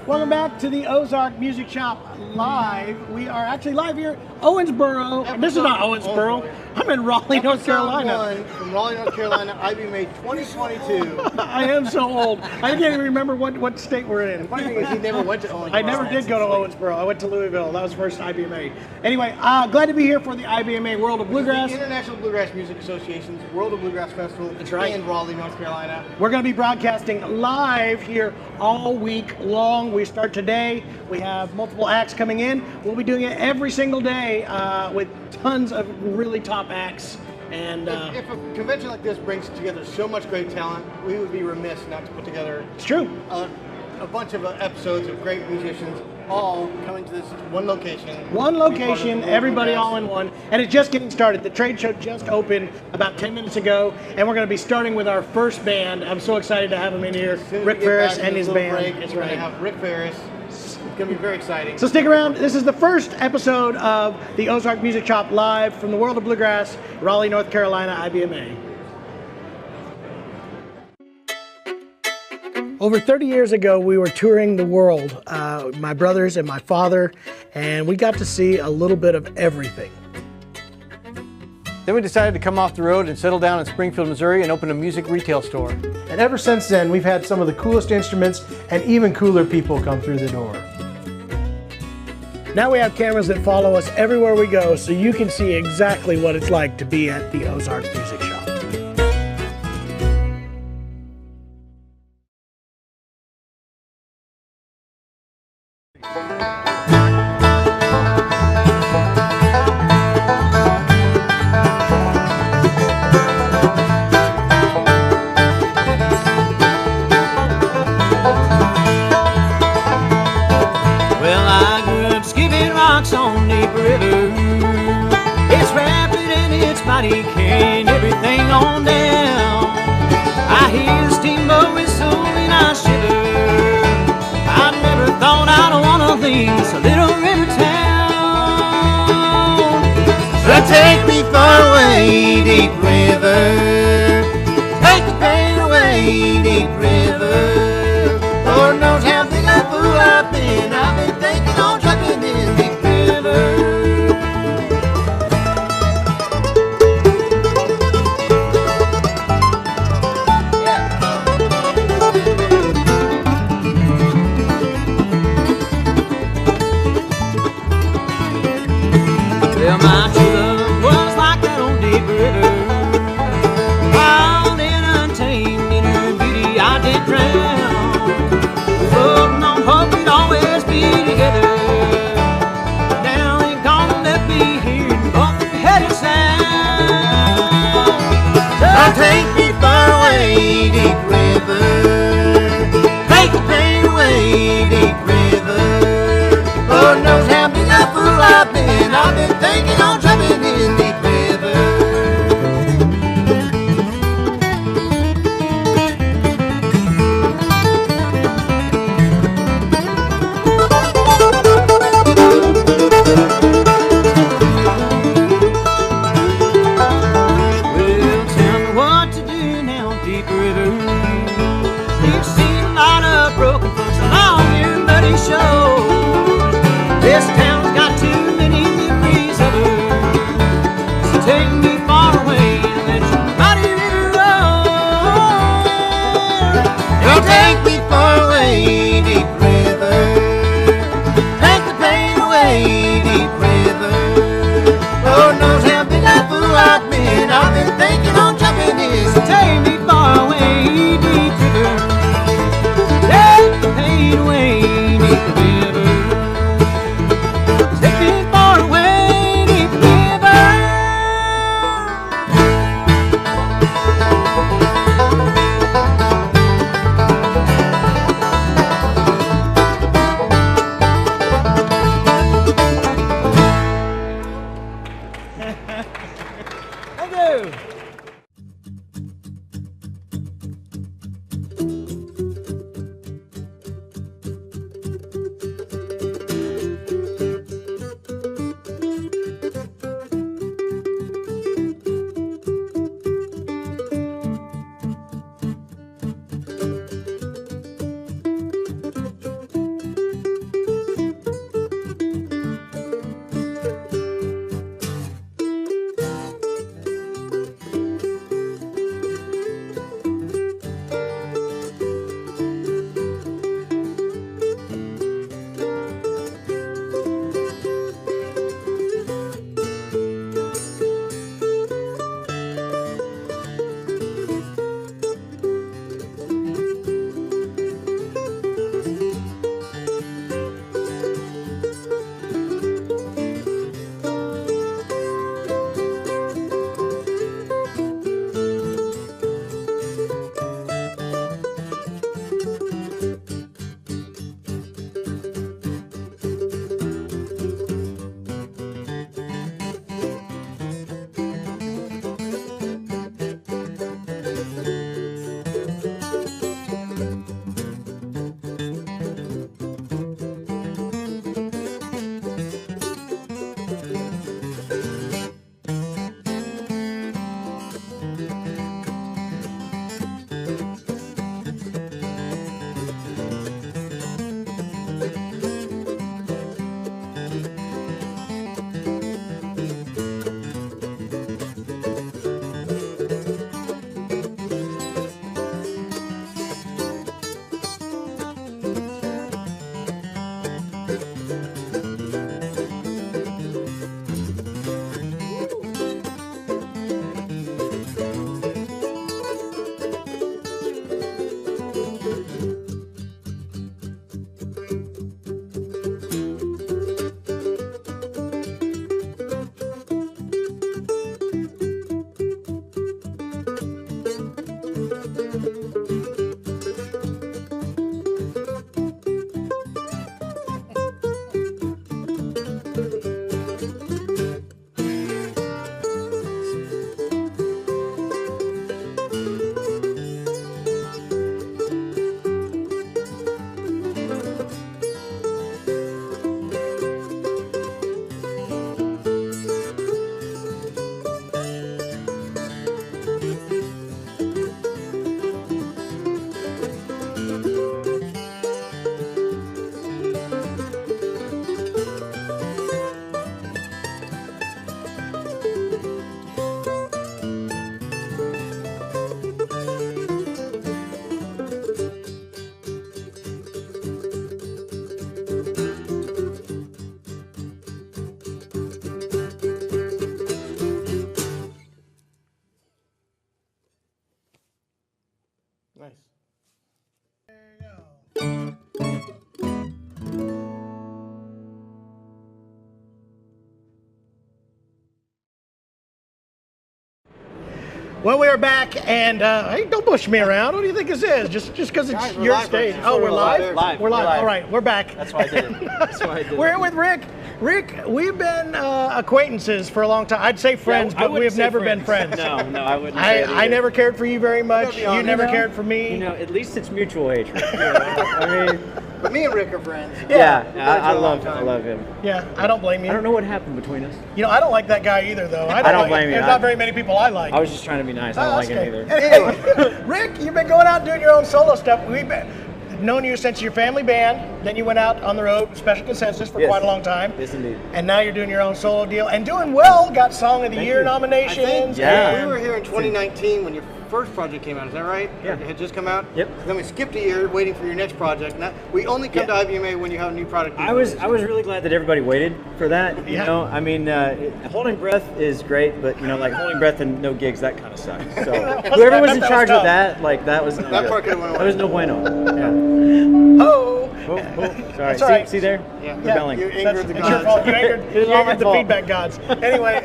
Welcome back to the Ozark Music Shop live. We are actually live here at Owensboro. This is not Owensboro. I'm in Raleigh, North Carolina. From Raleigh, North Carolina, IBMA 2022. I am so old. I can't even remember what state we're in. The funny thing is he never went to Owensboro. I never did go to Owensboro. I went to Louisville. That was the first IBMA. Anyway, glad to be here for the IBMA World of Bluegrass. The International Bluegrass Music Association's World of Bluegrass Festival. That's right. In Raleigh, North Carolina. We're going to be broadcasting live here all week long. We start today. We have multiple acts coming in. We'll be doing it every single day with tons of really top acts. And if a convention like this brings together so much great talent, we would be remiss not to put together. It's true. A bunch of episodes of great musicians all coming to this one location. One location, everybody all in one. And it's just getting started. The trade show just opened about 10 minutes ago, and we're going to be starting with our first band. I'm so excited to have him in here. Rick Faris and his band. That's right. We're going to have Rick Faris. It's going to be very exciting. So stick around. This is the first episode of the Ozark Music Shop live from the World of Bluegrass, Raleigh, North Carolina, IBMA. Over 30 years ago, we were touring the world, my brothers and my father, and we got to see a little bit of everything. Then we decided to come off the road and settle down in Springfield, Missouri and open a music retail store. And ever since then, we've had some of the coolest instruments and even cooler people come through the door. Now we have cameras that follow us everywhere we go, so you can see exactly what it's like to be at the Ozark Music Shop. On Deep River, it's rapid and it's mighty, carrying everything on down. I hear the steamboat whistle and I shiver. I never thought I'd want to leave this little river town. So take me far away, Deep River. Take the pain away, Deep River. Lord knows how big a fool I've been. I've been thinking on jumping in Deep River. Well, my true love was like that old Deep River, wild and untamed in her beauty. I Nice. Well, we are back, and hey, don't push me around. What do you think this is? Just because it's Guys, we're your live stage. right now. Oh, we're live? Live. We're live. We're live. All right, we're back. That's why I did it. That's why I did We're it. here with Rick. Rick, we've been acquaintances for a long time. I'd say friends, I but we wouldn't have say never been friends. No, I wouldn't say it I either. never cared for you very much. be You honest. never You know? cared for me. You know, at least it's mutual hatred. You know? I mean, But me and Rick are friends. yeah, We've been I for a long love time. him. Yeah, I don't blame you. I don't know what happened between us. You know, I don't like that guy either, though. I don't blame you. There's not very many people I like. I was just trying to be nice. I don't Oh, like him that's either. okay. Anyway, Rick, you've been going out doing your own solo stuff. We've known you since your family band. Then you went out on the road with Special Consensus for Yes. quite a long time. Yes, indeed. And now you're doing your own solo deal and doing well. Got Song of the Year you. nominations. Yeah. We were here in 2019 when your first project came out. Is that right? Yeah. It had just come out. Yep. Then we skipped a year waiting for your next project. Now, we only come to IBMA when you have a new product. I was really glad that everybody waited for that. You Yeah. know, I mean, holding breath is great, but you know, like holding breath and no gigs, that kind of sucks. So whoever was in that charge was of that, like that was no That good. part could've went away. That was no bueno. Yeah. Oh. Oh, sorry. That's all right. See there? Yeah. Rebelling. You That's, angered the it's your gods. fault. You angered, It was you all my angered the fault. feedback gods. Anyway,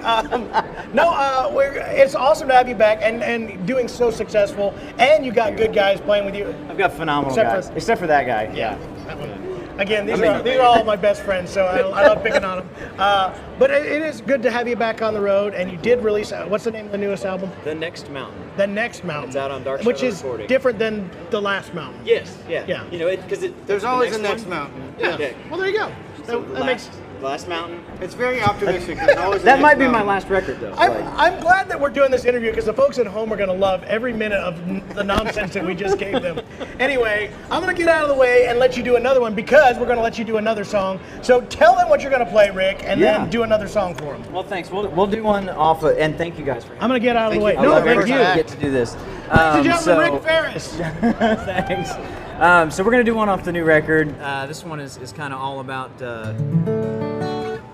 it's awesome to have you back and doing so successful. And you got good guys playing with you. I've got phenomenal Except guys, for- except for that guy. Yeah. That one. Again, these are all my best friends, so I love picking on them. But it is good to have you back on the road, and you did release, what's the name of the newest album? The Next Mountain. The Next Mountain. It's out on Dark which Shadow is Recording. different than the last mountain. Yes. Yeah. Yeah. You know, because There's always a next mountain. Yeah. Okay. Well, there you go. So That makes. last mountain. It's very optimistic. There's always a That next might be my mountain. last record, though. I'm glad that we're doing this interview because the folks at home are going to love every minute of the nonsense that we just gave them. Anyway, I'm going to get out of the way and let you do another one because we're going to let you do another song. So tell them what you're going to play, Rick, and Yeah. then do another song for them. Well, thanks. We'll do one off of, and thank you guys for having I'm going to get out of the way. Thank you. No, I love thank every you. time. me. Get to do this. Ladies and gentlemen, so, Rick Faris. thanks. So we're gonna do one off the new record. This one is kind of all about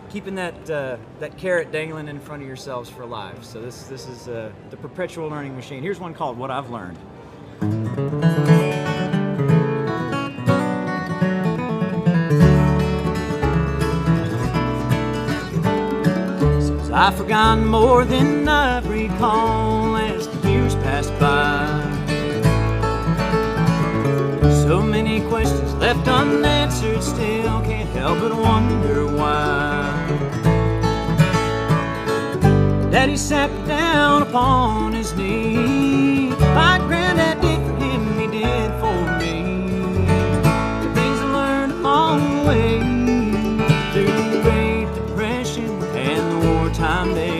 keeping that carrot dangling in front of yourselves for life. So this is the perpetual learning machine. Here's one called "What I've Learned." Since I've forgotten more than I recall as the years pass by. So many questions left unanswered, still can't help but wonder why. Daddy sat down upon his knee. My granddad did for him, he did for me. The things I learned along the way through the Great Depression and the wartime days.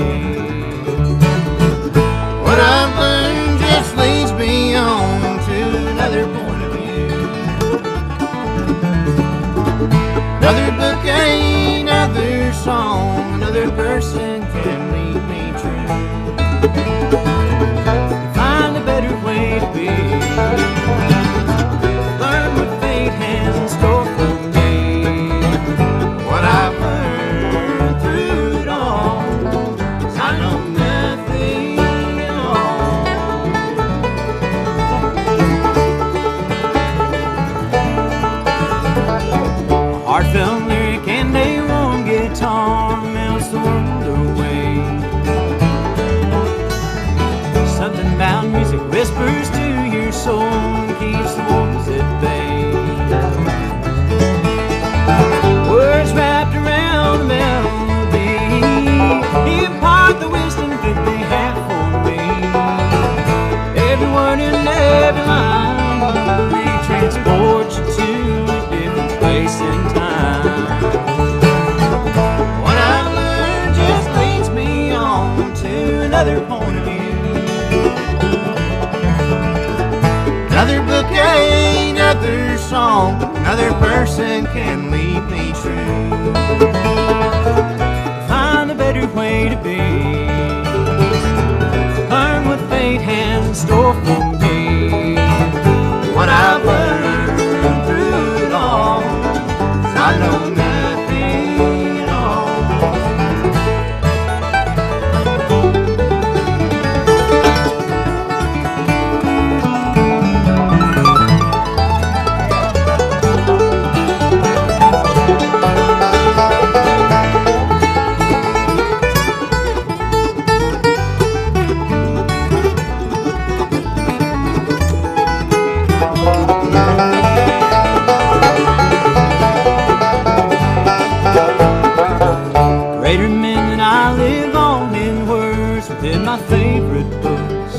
What I've learned just leads me on to another point of view. Another book, another song, another person can lead me true. Find a better way to be. Learn what fate has in store for me. What I've learned through it all is I know nothing at all. Another bouquet, another song, another person can lead me true. Find a better way to be, learn what fate has in store for me. What I've learned through it all, 'cause I know nothing at all. Greater men than I live on in words within my favorite books,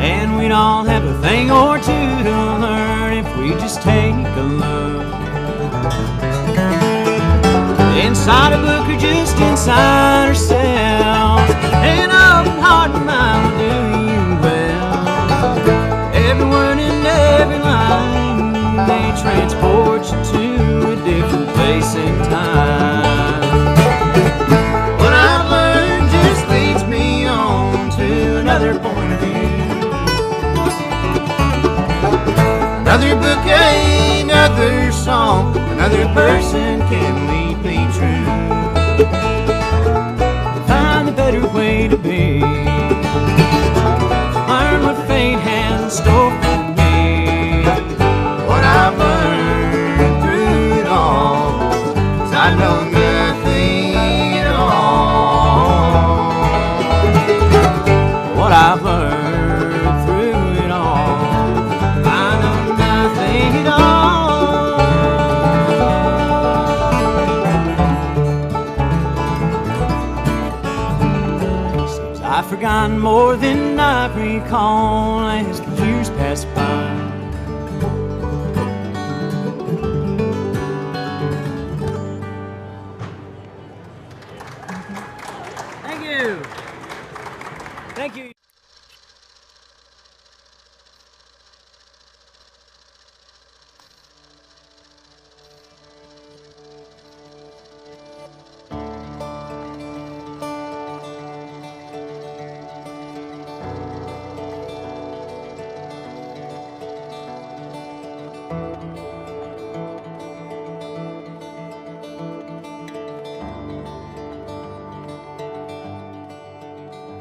and we'd all have a thing or two to learn if we just take a look. Inside a book or just inside ourselves, an open heart and mind will do you well. Every word and every line, they transport you to a different place in time. What I've learned just leads me on to another point of view. Another bouquet, another song, another person can lead me true. Find a better way to be, learn what fate has in store for me. What I've learned through it all, 'cause I know nothing at all. What I've learned through it all, I know nothing at all. Seems I've forgotten more than I recall as the years pass by. Thank you. Thank you.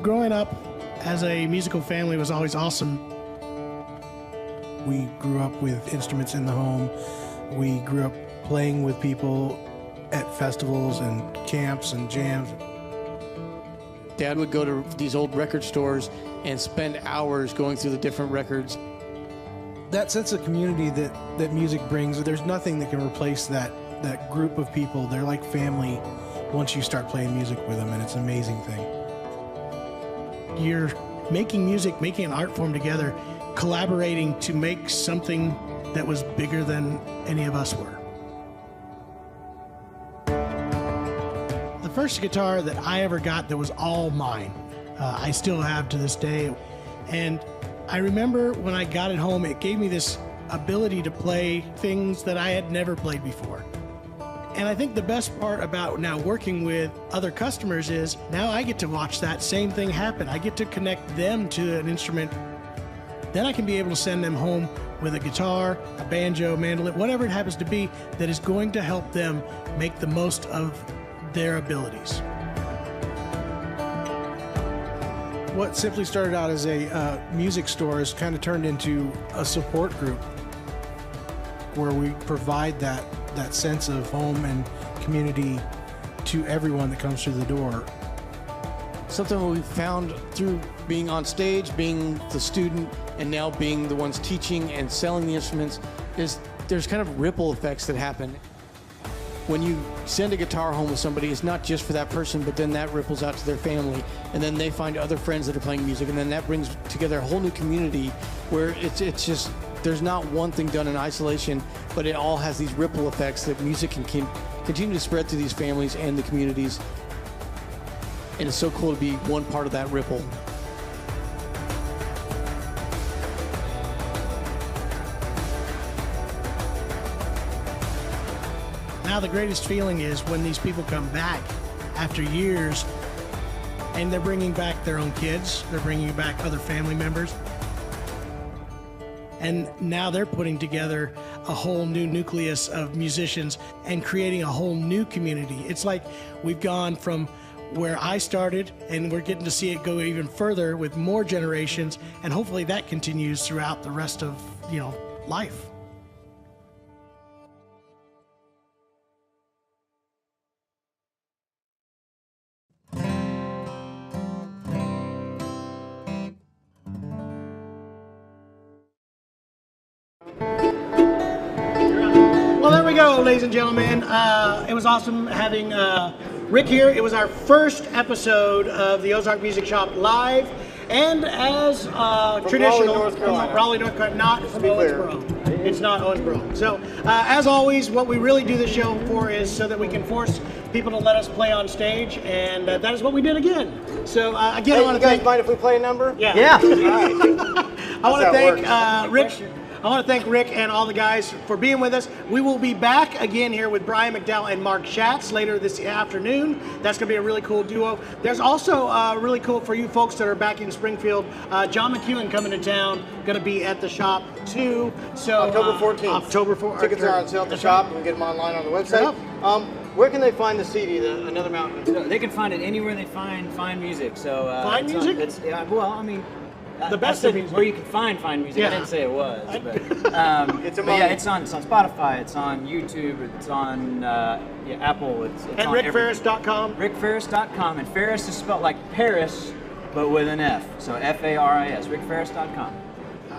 Growing up as a musical family was always awesome. We grew up with instruments in the home. We grew up playing with people at festivals and camps and jams. Dad would go to these old record stores and spend hours going through the different records. That sense of community that music brings, there's nothing that can replace that group of people. They're like family once you start playing music with them, and it's an amazing thing. You're making music, making an art form together, collaborating to make something that was bigger than any of us were. The first guitar that I ever got that was all mine, I still have to this day. And I remember when I got it home, it gave me this ability to play things that I had never played before. And I think the best part about now working with other customers is now I get to watch that same thing happen. I get to connect them to an instrument. Then I can be able to send them home with a guitar, a banjo, mandolin, whatever it happens to be that is going to help them make the most of their abilities. What simply started out as a music store has kind of turned into a support group where we provide that sense of home and community to everyone that comes through the door. Something we found through being on stage, being the student, and now being the ones teaching and selling the instruments is there's kind of ripple effects that happen. When you send a guitar home with somebody, it's not just for that person, but then that ripples out to their family, and then they find other friends that are playing music, and then that brings together a whole new community where it's just, there's not one thing done in isolation, but it all has these ripple effects that music can continue to spread through these families and the communities. And it's so cool to be one part of that ripple. Now the greatest feeling is when these people come back after years and they're bringing back their own kids, they're bringing back other family members. And now they're putting together a whole new nucleus of musicians and creating a whole new community. It's like we've gone from where I started and we're getting to see it go even further with more generations, and hopefully that continues throughout the rest of, life. Well, there we go, ladies and gentlemen. It was awesome having Rick here. It was our first episode of the Ozark Music Shop live, and as traditional, North Carolina. Raleigh, North Carolina, not from Owensboro. It's not Owensboro. So, as always, what we really do this show for is so that we can force people to let us play on stage, and that is what we did again. So, again, Hey, I want you to guys thank. mind if we play a number? Yeah. All right. I want to That's thank how it Rick. I want to thank Rick and all the guys for being with us. We will be back again here with Brian McDowell and Mark Schatz later this afternoon. That's going to be a really cool duo. There's also really cool for you folks that are back in Springfield. John McEwen coming to town, going to be at the shop too. So October 14th. October 14th. Tickets are on sale at the shop. You can get them online on the website. Where can they find the CD, Another Mountain? So they can find it anywhere they find fine music. So Fine it's music? The best of where you can find fine music. Yeah. I didn't say it was, but it's on Spotify, it's on YouTube, it's on Apple, it's And on rickferris.com. rickferris.com, and Faris is spelled like Paris, but with an F. So Faris, rickferris.com.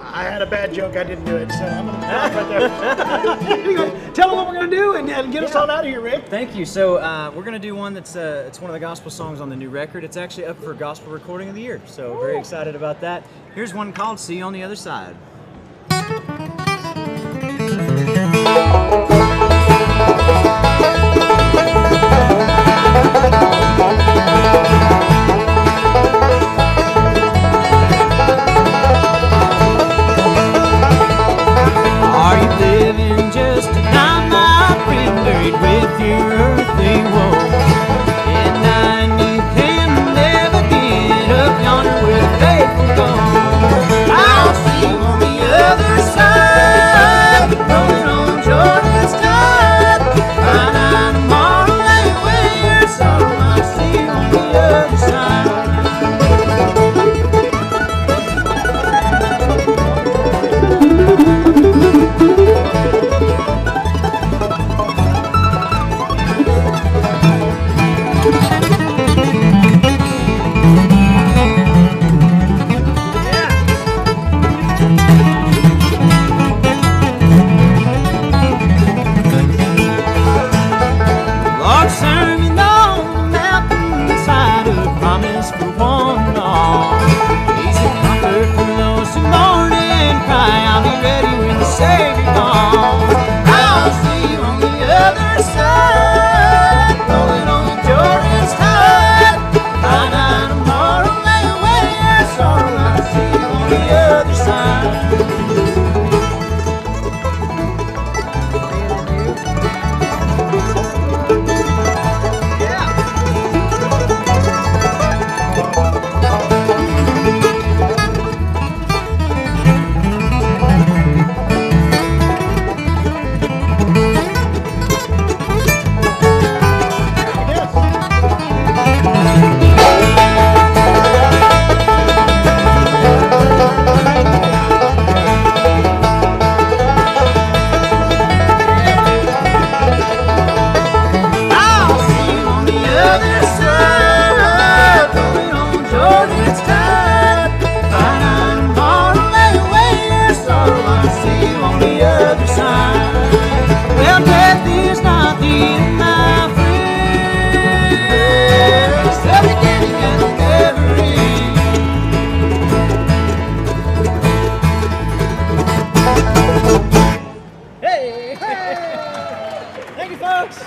I had a bad joke. I didn't do it, so I'm going to stop right there. Anyway, tell them what we're going to do and get us on out of here, Rick. Thank you. So we're going to do one that's it's one of the gospel songs on the new record. It's actually up for Gospel Recording of the Year, so very excited about that. Here's one called See You on the Other Side. Are you living just to die, my friend, buried with your earthly woes? And I you can never get up yonder where the faithful go. I'll see you on the other side, rolling on Jordan's tide. Find out tomorrow, lay away your sorrow. I'll see you on the other side. Lord, sermon on the mountainside, a promise for one and all. He's a comfort for those who mourn and cry. I'll be ready when the Savior calls. I'll see you on the other side, rolling on Jordan's tide. Find out tomorrow, lay away your sorrow. I'll see you on the other side. I'll see you on the other side, rolling on Jordan's tide. Find out tomorrow, lay away your sorrow. I'll see you on the other side. Well, death is not the end, my friend. It's the beginning and the never end. Hey! Thank you, folks.